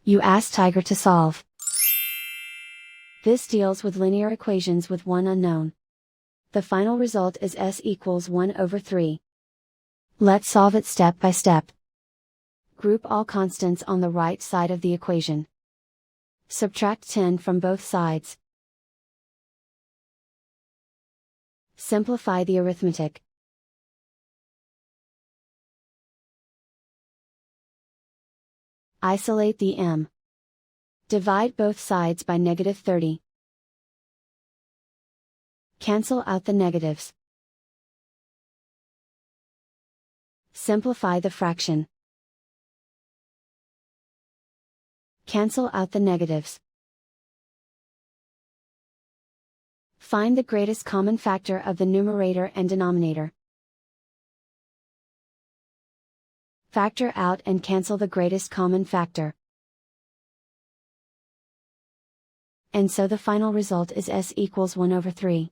You ask Tiger to solve. This deals with linear equations with one unknown. The final result is s equals 1 over 3. Let's solve it step by step. Group all constants on the right side of the equation. Subtract 10 from both sides. Simplify the arithmetic. Isolate the m. Divide both sides by -30. Cancel out the negatives. Simplify the fraction. Cancel out the negatives. Find the greatest common factor of the numerator and denominator. Factor out and cancel the greatest common factor. And so the final result is s equals 1 over 3.